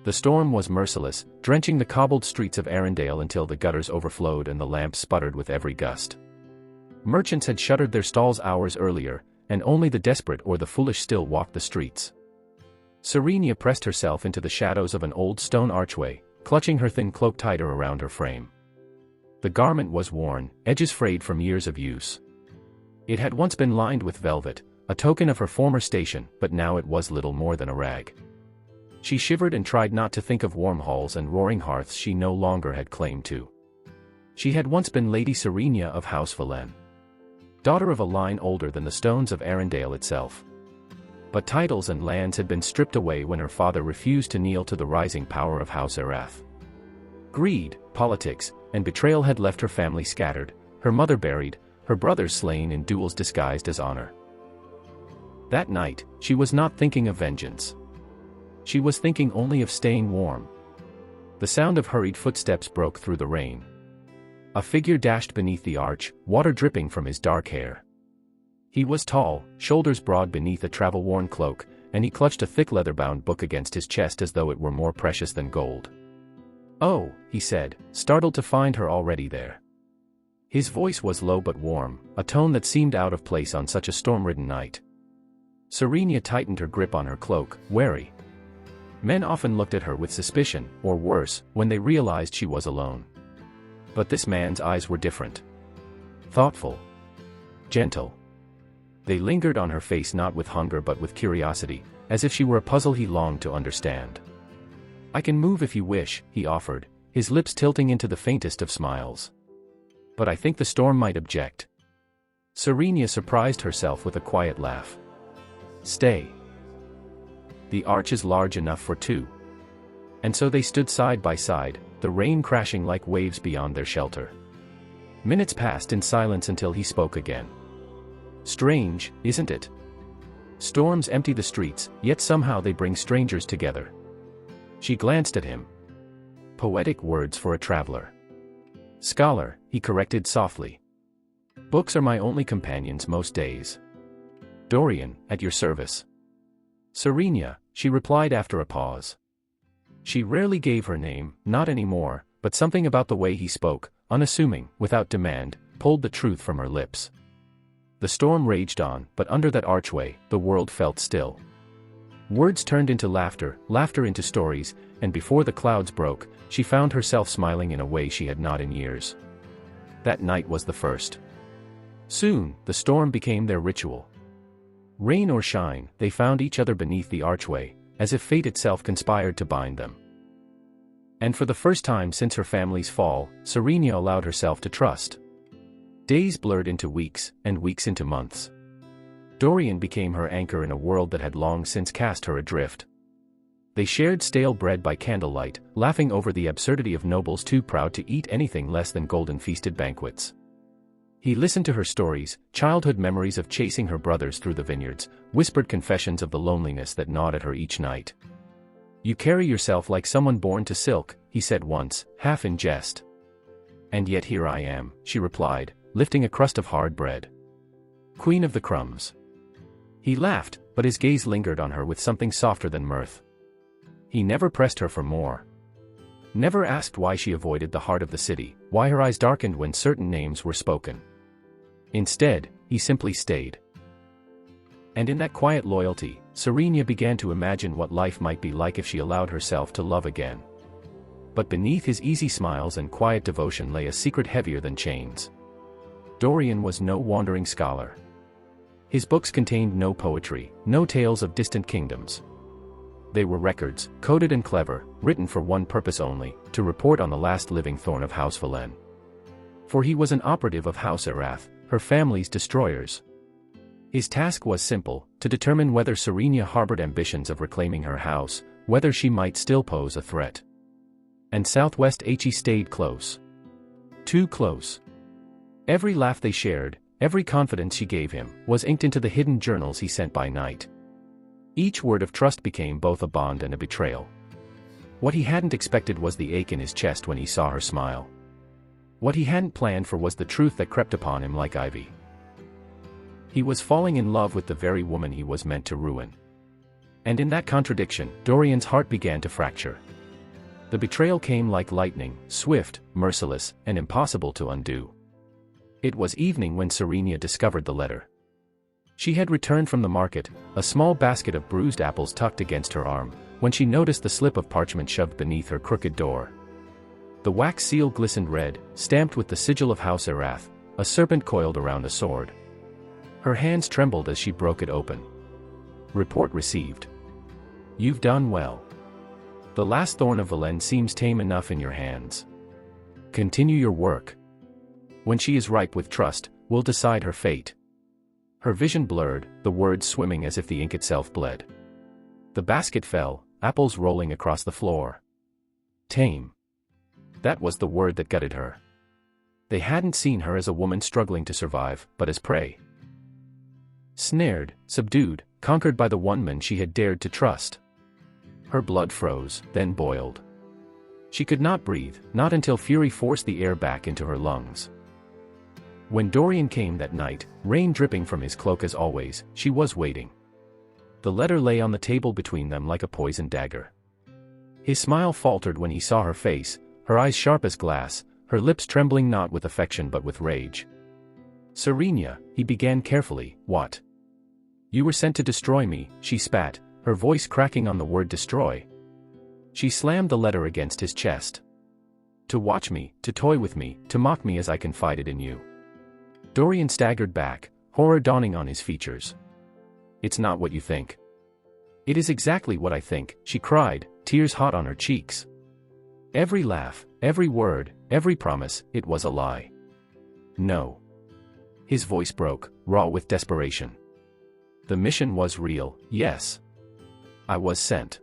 The storm was merciless, drenching the cobbled streets of Arendelle until the gutters overflowed and the lamps sputtered with every gust. Merchants had shuttered their stalls hours earlier, and only the desperate or the foolish still walked the streets. Serenia pressed herself into the shadows of an old stone archway, clutching her thin cloak tighter around her frame. The garment was worn, edges frayed from years of use. It had once been lined with velvet, a token of her former station, but now it was little more than a rag. She shivered and tried not to think of warm halls and roaring hearths she no longer had claim to. She had once been Lady Serenia of House Velen, daughter of a line older than the stones of Arendelle itself. But titles and lands had been stripped away when her father refused to kneel to the rising power of House Erath. Greed, politics, and betrayal had left her family scattered, her mother buried, her brothers slain in duels disguised as honor. That night, she was not thinking of vengeance. She was thinking only of staying warm. The sound of hurried footsteps broke through the rain. A figure dashed beneath the arch, water dripping from his dark hair. He was tall, shoulders broad beneath a travel-worn cloak, and he clutched a thick leather-bound book against his chest as though it were more precious than gold. "Oh," he said, startled to find her already there. His voice was low but warm, a tone that seemed out of place on such a storm-ridden night. Serenia tightened her grip on her cloak, wary. Men often looked at her with suspicion, or worse, when they realized she was alone. But this man's eyes were different. Thoughtful. Gentle. They lingered on her face not with hunger but with curiosity, as if she were a puzzle he longed to understand. "I can move if you wish," he offered, his lips tilting into the faintest of smiles. "But I think the storm might object." Serenia surprised herself with a quiet laugh. "Stay. The arch is large enough for two." And so they stood side by side, the rain crashing like waves beyond their shelter. Minutes passed in silence until he spoke again. "Strange, isn't it? Storms empty the streets, yet somehow they bring strangers together." She glanced at him. Poetic words for a traveler. "Scholar," he corrected softly. "Books are my only companions most days." "Dorian, at your service." "Serenia," she replied after a pause. She rarely gave her name, not anymore, but something about the way he spoke, unassuming, without demand, pulled the truth from her lips. The storm raged on, but under that archway, the world felt still. Words turned into laughter, laughter into stories, and before the clouds broke, she found herself smiling in a way she had not in years. That night was the first. Soon, the storm became their ritual. Rain or shine, they found each other beneath the archway, as if fate itself conspired to bind them. And for the first time since her family's fall, Serenia allowed herself to trust. Days blurred into weeks, and weeks into months. Dorian became her anchor in a world that had long since cast her adrift. They shared stale bread by candlelight, laughing over the absurdity of nobles too proud to eat anything less than golden-feasted banquets. He listened to her stories, childhood memories of chasing her brothers through the vineyards, whispered confessions of the loneliness that gnawed at her each night. "You carry yourself like someone born to silk," he said once, half in jest. "And yet here I am," she replied, lifting a crust of hard bread. "Queen of the crumbs." He laughed, but his gaze lingered on her with something softer than mirth. He never pressed her for more. Never asked why she avoided the heart of the city, why her eyes darkened when certain names were spoken. Instead, he simply stayed. And in that quiet loyalty, Serenia began to imagine what life might be like if she allowed herself to love again. But beneath his easy smiles and quiet devotion lay a secret heavier than chains. Dorian was no wandering scholar. His books contained no poetry, no tales of distant kingdoms. They were records, coded and clever, written for one purpose only, to report on the last living thorn of House Velen. For he was an operative of House Erath, her family's destroyers. His task was simple, to determine whether Serenia harbored ambitions of reclaiming her house, whether she might still pose a threat. And Southwest He stayed close. Too close. Every laugh they shared, every confidence she gave him, was inked into the hidden journals he sent by night. Each word of trust became both a bond and a betrayal. What he hadn't expected was the ache in his chest when he saw her smile. What he hadn't planned for was the truth that crept upon him like ivy. He was falling in love with the very woman he was meant to ruin. And in that contradiction, Dorian's heart began to fracture. The betrayal came like lightning, swift, merciless, and impossible to undo. It was evening when Serenia discovered the letter. She had returned from the market, a small basket of bruised apples tucked against her arm, when she noticed the slip of parchment shoved beneath her crooked door. The wax seal glistened red, stamped with the sigil of House Erath, a serpent coiled around a sword. Her hands trembled as she broke it open. Report received. You've done well. The last thorn of Velen seems tame enough in your hands. Continue your work. When she is ripe with trust, we'll decide her fate. Her vision blurred, the words swimming as if the ink itself bled. The basket fell, apples rolling across the floor. Tame. That was the word that gutted her. They hadn't seen her as a woman struggling to survive, but as prey. Snared, subdued, conquered by the one man she had dared to trust. Her blood froze, then boiled. She could not breathe, not until fury forced the air back into her lungs. When Dorian came that night, rain dripping from his cloak as always, she was waiting. The letter lay on the table between them like a poisoned dagger. His smile faltered when he saw her face, her eyes sharp as glass, her lips trembling not with affection but with rage. Serenia, he began carefully, what? You were sent to destroy me, she spat, her voice cracking on the word destroy. She slammed the letter against his chest. To watch me, to toy with me, to mock me as I confided in you. Dorian staggered back, horror dawning on his features. It's not what you think. It is exactly what I think, she cried, tears hot on her cheeks. Every laugh, every word, every promise, it was a lie. No. His voice broke, raw with desperation. The mission was real, yes. I was sent.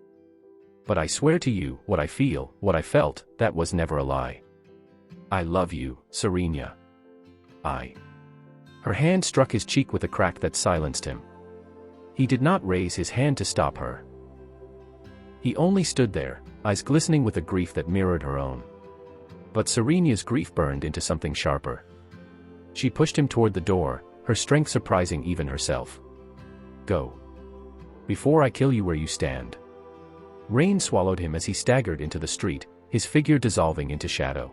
But I swear to you, what I feel, what I felt, that was never a lie. I love you, Serenia. Her hand struck his cheek with a crack that silenced him. He did not raise his hand to stop her. He only stood there, eyes glistening with a grief that mirrored her own. But Serenia's grief burned into something sharper. She pushed him toward the door, her strength surprising even herself. Go. Before I kill you where you stand. Rain swallowed him as he staggered into the street, his figure dissolving into shadow.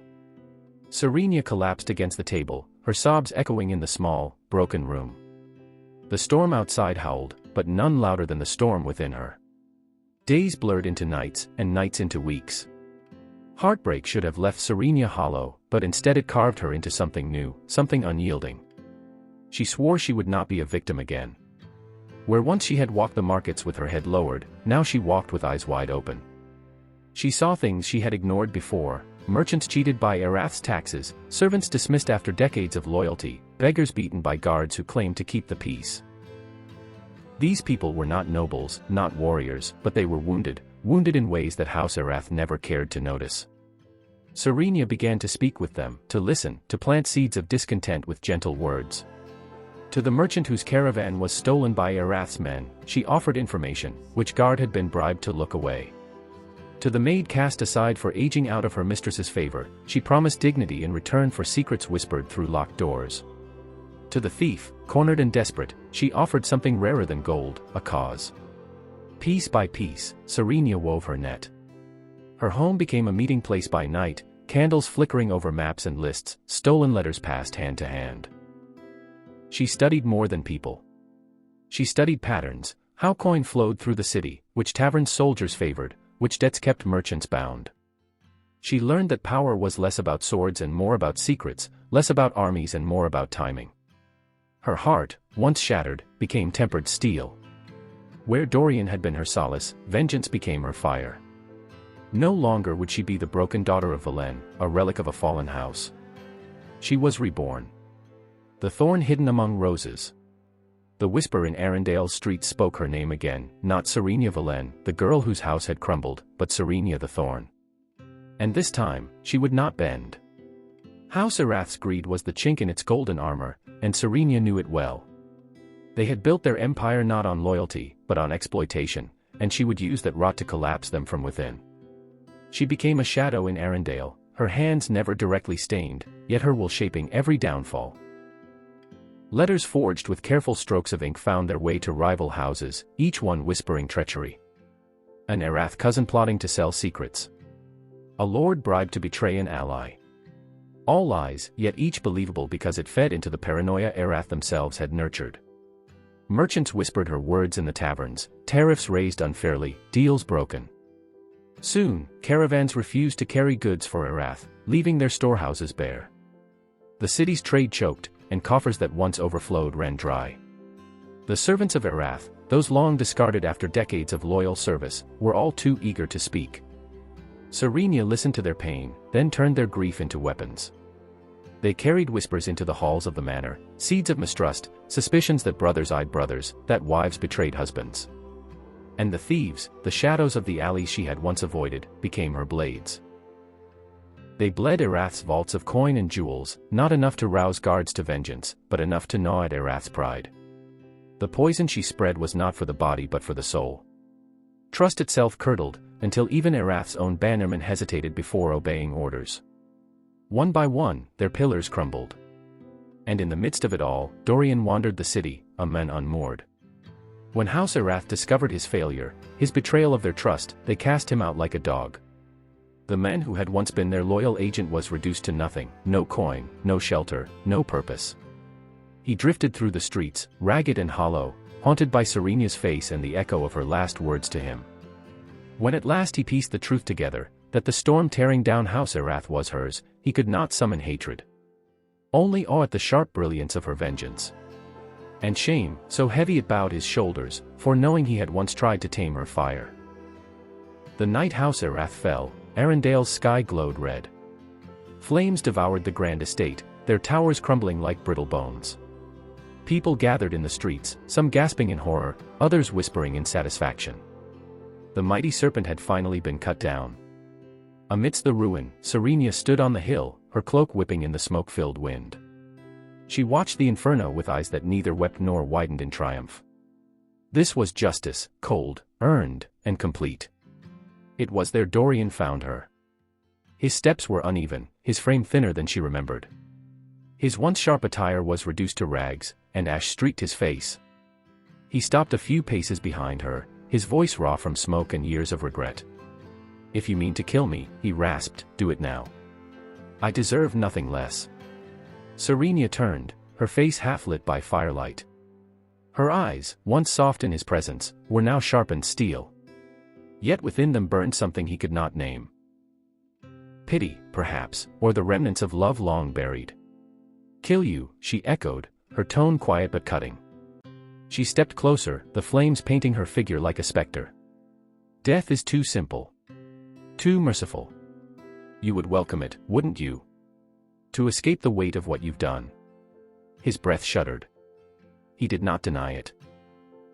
Serenia collapsed against the table, her sobs echoing in the small, broken room. The storm outside howled, but none louder than the storm within her. Days blurred into nights, and nights into weeks. Heartbreak should have left Serenia hollow, but instead it carved her into something new, something unyielding. She swore she would not be a victim again. Where once she had walked the markets with her head lowered, now she walked with eyes wide open. She saw things she had ignored before, merchants cheated by Erath's taxes, servants dismissed after decades of loyalty, beggars beaten by guards who claimed to keep the peace. These people were not nobles, not warriors, but they were wounded in ways that House Erath never cared to notice. Serenia began to speak with them, to listen, to plant seeds of discontent with gentle words. To the merchant whose caravan was stolen by Erath's men, she offered information, which guard had been bribed to look away. To the maid cast aside for aging out of her mistress's favor, she promised dignity in return for secrets whispered through locked doors. To the thief, cornered and desperate, she offered something rarer than gold, a cause. Piece by piece, Serenia wove her net. Her home became a meeting place by night, candles flickering over maps and lists, stolen letters passed hand to hand. She studied more than people. She studied patterns, how coin flowed through the city, which taverns soldiers favored, which debts kept merchants bound. She learned that power was less about swords and more about secrets, less about armies and more about timing. Her heart, once shattered, became tempered steel. Where Dorian had been her solace, vengeance became her fire. No longer would she be the broken daughter of Velen, a relic of a fallen house. She was reborn. The thorn hidden among roses. The whisper in Arendale's streets spoke her name again, not Serenia Velen, the girl whose house had crumbled, but Serenia the Thorn. And this time, she would not bend. House Erath's greed was the chink in its golden armor, and Serenia knew it well. They had built their empire not on loyalty, but on exploitation, and she would use that rot to collapse them from within. She became a shadow in Arendale, her hands never directly stained, yet her will shaping every downfall. Letters forged with careful strokes of ink found their way to rival houses, each one whispering treachery. An Erath cousin plotting to sell secrets. A lord bribed to betray an ally. All lies, yet each believable because it fed into the paranoia Erath themselves had nurtured. Merchants whispered her words in the taverns, tariffs raised unfairly, deals broken. Soon, caravans refused to carry goods for Erath, leaving their storehouses bare. The city's trade choked, and coffers that once overflowed ran dry. The servants of Erath, those long discarded after decades of loyal service, were all too eager to speak. Serenia listened to their pain, then turned their grief into weapons. They carried whispers into the halls of the manor, seeds of mistrust, suspicions that brothers eyed brothers, that wives betrayed husbands. And the thieves, the shadows of the alleys she had once avoided, became her blades. They bled Erath's vaults of coin and jewels, not enough to rouse guards to vengeance, but enough to gnaw at Erath's pride. The poison she spread was not for the body but for the soul. Trust itself curdled, until even Erath's own bannermen hesitated before obeying orders. One by one, their pillars crumbled. And in the midst of it all, Dorian wandered the city, a man unmoored. When House Erath discovered his failure, his betrayal of their trust, they cast him out like a dog. The man who had once been their loyal agent was reduced to nothing, no coin, no shelter, no purpose. He drifted through the streets, ragged and hollow, haunted by Serenia's face and the echo of her last words to him. When at last he pieced the truth together, that the storm tearing down House Erath was hers, he could not summon hatred. Only awe at the sharp brilliance of her vengeance. And shame, so heavy it bowed his shoulders, for knowing he had once tried to tame her fire. The night House Erath fell, Arendale's sky glowed red. Flames devoured the grand estate, their towers crumbling like brittle bones. People gathered in the streets, some gasping in horror, others whispering in satisfaction. The mighty serpent had finally been cut down. Amidst the ruin, Serenia stood on the hill, her cloak whipping in the smoke-filled wind. She watched the inferno with eyes that neither wept nor widened in triumph. This was justice, cold, earned, and complete. It was there Dorian found her. His steps were uneven, his frame thinner than she remembered. His once sharp attire was reduced to rags, and ash streaked his face. He stopped a few paces behind her, his voice raw from smoke and years of regret. "If you mean to kill me," he rasped, "do it now. I deserve nothing less." Serenia turned, her face half lit by firelight. Her eyes, once soft in his presence, were now sharpened steel. Yet within them burned something he could not name. Pity, perhaps, or the remnants of love long buried. "Kill you," she echoed, her tone quiet but cutting. She stepped closer, the flames painting her figure like a specter. "Death is too simple. Too merciful. You would welcome it, wouldn't you? To escape the weight of what you've done." His breath shuddered. He did not deny it.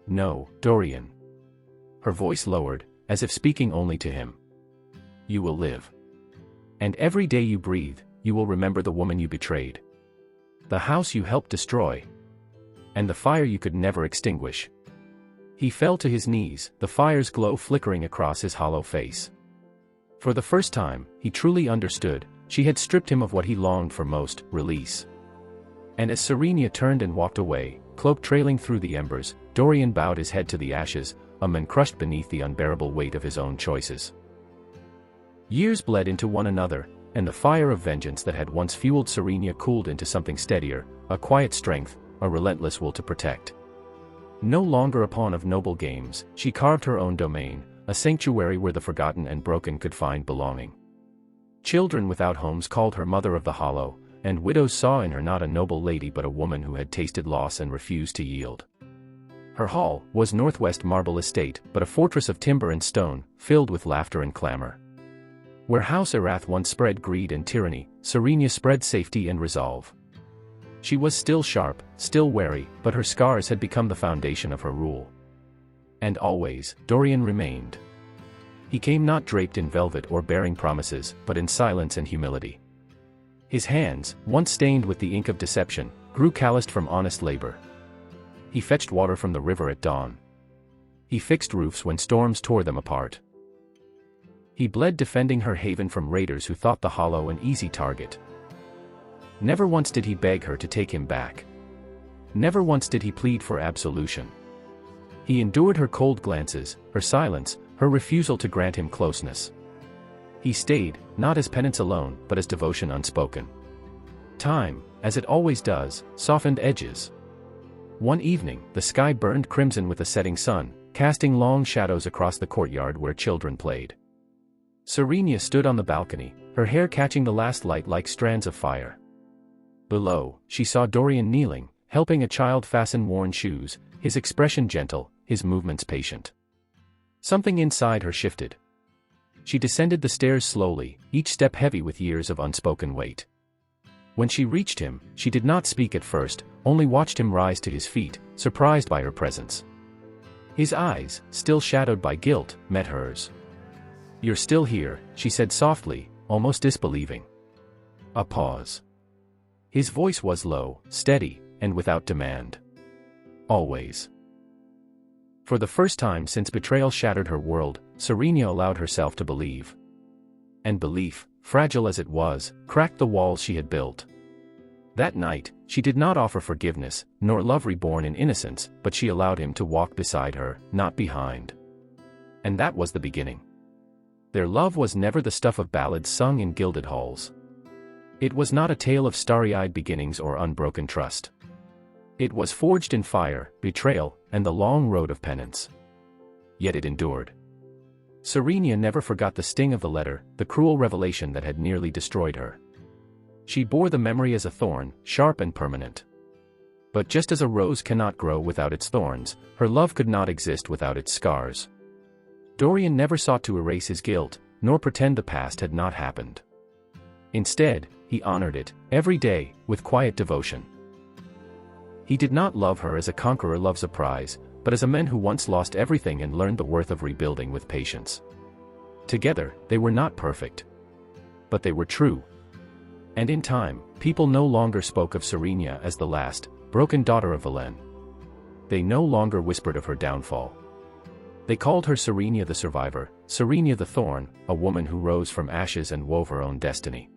"No, Dorian." Her voice lowered, as if speaking only to him. "You will live. And every day you breathe, you will remember the woman you betrayed. The house you helped destroy. And the fire you could never extinguish." He fell to his knees, the fire's glow flickering across his hollow face. For the first time, he truly understood, she had stripped him of what he longed for most, release. And as Serenia turned and walked away, cloak trailing through the embers, Dorian bowed his head to the ashes, a man crushed beneath the unbearable weight of his own choices. Years bled into one another, and the fire of vengeance that had once fueled Serenia cooled into something steadier, a quiet strength, a relentless will to protect. No longer a pawn of noble games, she carved her own domain, a sanctuary where the forgotten and broken could find belonging. Children without homes called her Mother of the Hollow, and widows saw in her not a noble lady but a woman who had tasted loss and refused to yield. Her hall was Northwest Marble Estate, but a fortress of timber and stone, filled with laughter and clamor. Where House Erath once spread greed and tyranny, Serenia spread safety and resolve. She was still sharp, still wary, but her scars had become the foundation of her rule. And always, Dorian remained. He came not draped in velvet or bearing promises, but in silence and humility. His hands, once stained with the ink of deception, grew calloused from honest labor. He fetched water from the river at dawn. He fixed roofs when storms tore them apart. He bled defending her haven from raiders who thought the Hollow an easy target. Never once did he beg her to take him back. never once did he plead for absolution. He endured her cold glances, her silence, her refusal to grant him closeness. He stayed, not as penance alone, but as devotion unspoken. Time, as it always does, softened edges. One evening, the sky burned crimson with the setting sun, casting long shadows across the courtyard where children played. Serenia stood on the balcony, her hair catching the last light like strands of fire. Below, she saw Dorian kneeling, helping a child fasten worn shoes, his expression gentle, his movements patient. Something inside her shifted. She descended the stairs slowly, each step heavy with years of unspoken weight. When she reached him, she did not speak at first, only watched him rise to his feet, surprised by her presence. His eyes, still shadowed by guilt, met hers. "You're still here," she said softly, almost disbelieving. A pause. His voice was low, steady, and without demand. "Always." For the first time since betrayal shattered her world, Serenia allowed herself to believe. And belief, fragile as it was, cracked the walls she had built. That night, she did not offer forgiveness, nor love reborn in innocence, but she allowed him to walk beside her, not behind. And that was the beginning. Their love was never the stuff of ballads sung in gilded halls. It was not a tale of starry-eyed beginnings or unbroken trust. It was forged in fire, betrayal, and the long road of penance. Yet it endured. Serenia never forgot the sting of the letter, the cruel revelation that had nearly destroyed her. She bore the memory as a thorn, sharp and permanent. But just as a rose cannot grow without its thorns, her love could not exist without its scars. Dorian never sought to erase his guilt, nor pretend the past had not happened. Instead, he honored it, every day, with quiet devotion. He did not love her as a conqueror loves a prize, but as a man who once lost everything and learned the worth of rebuilding with patience. Together, they were not perfect. But they were true. And in time, people no longer spoke of Serenia as the last, broken daughter of Velen. They no longer whispered of her downfall. They called her Serenia the survivor, Serenia the thorn, a woman who rose from ashes and wove her own destiny.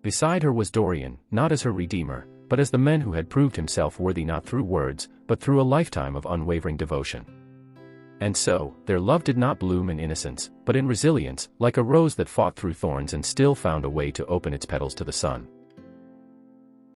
Beside her was Dorian, not as her redeemer, but as the man who had proved himself worthy not through words, but through a lifetime of unwavering devotion. And so, their love did not bloom in innocence, but in resilience, like a rose that fought through thorns and still found a way to open its petals to the sun.